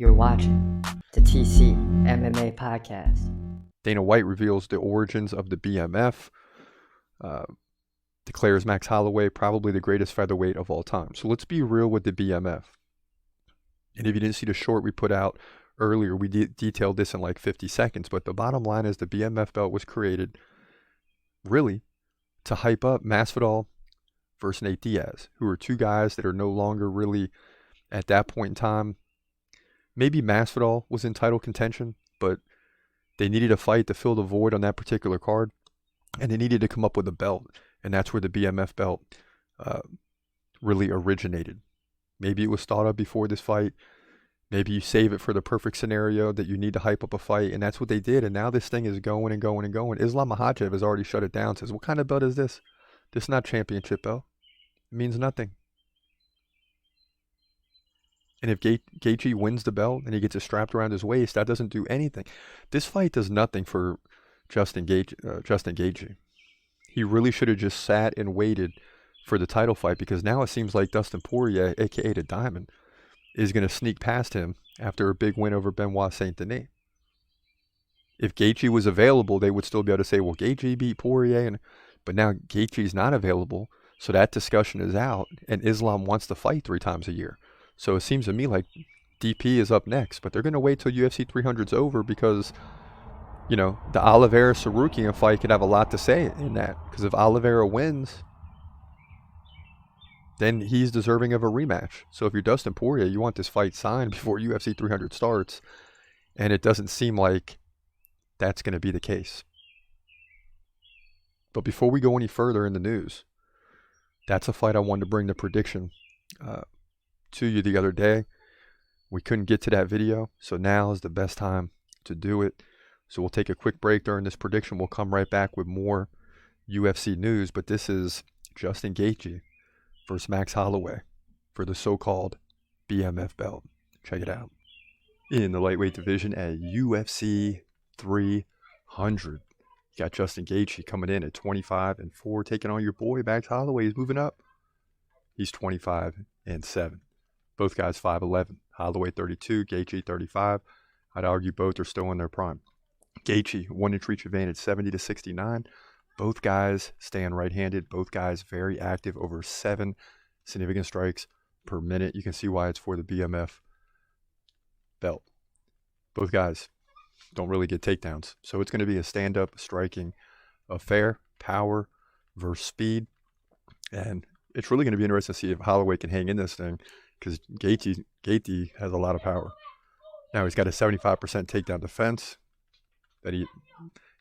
You're watching the TC MMA podcast. Dana White reveals the origins of the BMF, declares Max Holloway probably the greatest featherweight of all time. So let's be real with the BMF. And if you didn't see the short we put out earlier, we detailed this in like 50 seconds. But the bottom line is the BMF belt was created really to hype up Masvidal versus Nate Diaz, who are two guys that are no longer really at that point in time. Maybe Masvidal was in title contention, but they needed a fight to fill the void on that particular card, and they needed to come up with a belt, and that's where the BMF belt really originated. Maybe it was thought of before this fight. Maybe you save it for the perfect scenario that you need to hype up a fight, and that's what they did, and now this thing is going and going and going. Islam Makhachev has already shut it down, says, what kind of belt is this? This is not championship belt. It means nothing. And if Gaethje wins the belt and he gets it strapped around his waist, that doesn't do anything. This fight does nothing for Justin Gaethje. He really should have just sat and waited for the title fight, because now it seems like Dustin Poirier, a.k.a. the Diamond, is going to sneak past him after a big win over Benoit Saint-Denis. If Gaethje was available, they would still be able to say, well, Gaethje beat Poirier, but now Gaethje's not available, so that discussion is out, and Islam wants to fight 3 times a year. So it seems to me like DP is up next, but they're going to wait till UFC 300's over, because, you know, the Oliveira-Sarukian fight could have a lot to say in that. Because if Oliveira wins, then he's deserving of a rematch. So if you're Dustin Poirier, you want this fight signed before UFC 300 starts, and it doesn't seem like that's going to be the case. But before we go any further in the news, that's a fight I wanted to bring the prediction to you the other day. We couldn't get to that video, so now is the best time to do it. So we'll take a quick break during this prediction. We'll come right back with more UFC news, but this is Justin Gaethje versus Max Holloway for the so-called BMF belt. Check it out. In the lightweight division at UFC 300, you got Justin Gaethje coming in at 25-4, taking on your boy Max Holloway. He's moving up. He's 25-7. Both guys 5'11". Holloway 32, Gaethje 35. I'd argue both are still in their prime. Gaethje, 1-inch reach advantage, 70-69. Both guys stand right-handed. Both guys very active, over 7 significant strikes per minute. You can see why it's for the BMF belt. Both guys don't really get takedowns. So it's going to be a stand-up striking affair, power versus speed. And it's really going to be interesting to see if Holloway can hang in this thing, because Gaethje has a lot of power. Now he's got a 75% takedown defense that he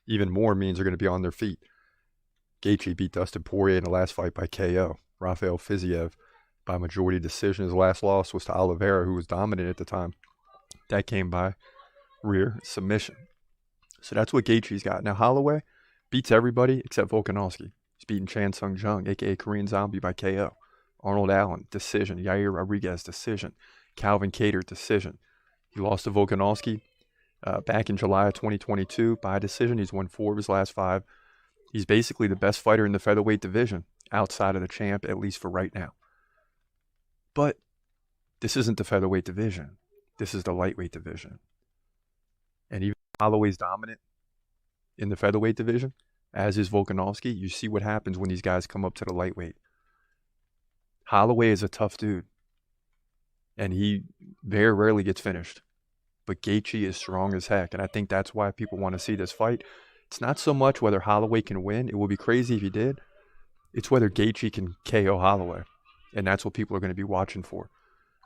even more means they're going to be on their feet. Gaethje beat Dustin Poirier in the last fight by KO. Rafael Fiziev by majority decision. His last loss was to Oliveira, who was dominant at the time. That came by rear submission. So that's what Gaethje's got. Now Holloway beats everybody except Volkanovski. He's beaten Chan Sung Jung, a.k.a. Korean Zombie, by KO. Arnold Allen, decision. Yair Rodriguez, decision. Calvin Kattar, decision. He lost to Volkanovski back in July of 2022 by decision. He's won 4 of his last 5. He's basically the best fighter in the featherweight division outside of the champ, at least for right now. But this isn't the featherweight division. This is the lightweight division. And even Holloway's dominant in the featherweight division, as is Volkanovski. You see what happens when these guys come up to the lightweight. Holloway is a tough dude, and he very rarely gets finished. But Gaethje is strong as heck, and I think that's why people want to see this fight. It's not so much whether Holloway can win. It would be crazy if he did. It's whether Gaethje can KO Holloway, and that's what people are going to be watching for.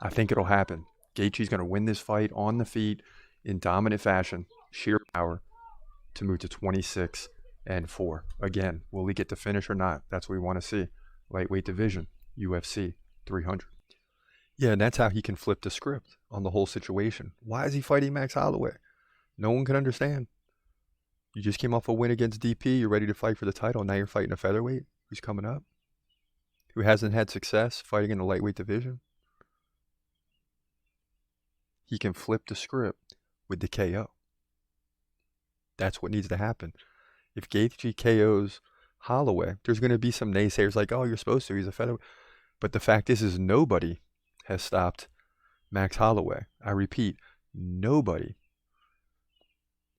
I think it'll happen. Gaethje's going to win this fight on the feet in dominant fashion, sheer power, to move to 26-4. Again, will he get the finish or not? That's what we want to see. Lightweight division, UFC 300. Yeah, and that's how he can flip the script on the whole situation. Why is he fighting Max Holloway? No one can understand. You just came off a win against DP. You're ready to fight for the title. Now you're fighting a featherweight who's coming up, who hasn't had success fighting in the lightweight division. He can flip the script with the KO. That's what needs to happen. If Gaethje KOs Holloway, there's going to be some naysayers like, oh, you're supposed to. He's a featherweight. But the fact is nobody has stopped Max Holloway. I repeat, nobody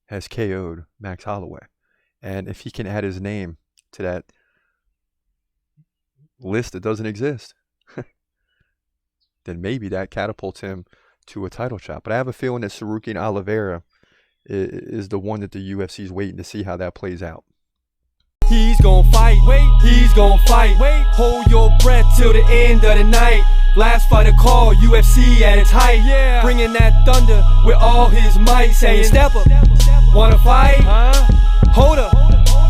has KO'd Max Holloway. And if he can add his name to that list that doesn't exist, then maybe that catapults him to a title shot. But I have a feeling that Sarukian Oliveira is the one that the UFC is waiting to see how that plays out. He's gon' fight, he's gon' fight. Hold your breath till the end of the night. Last fighter call, UFC at its height. Bringing that thunder with all his might. Saying, step up, wanna fight? Hold up,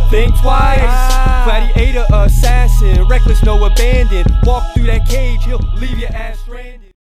think twice. Gladiator, assassin, reckless, no abandon. Walk through that cage, he'll leave your ass.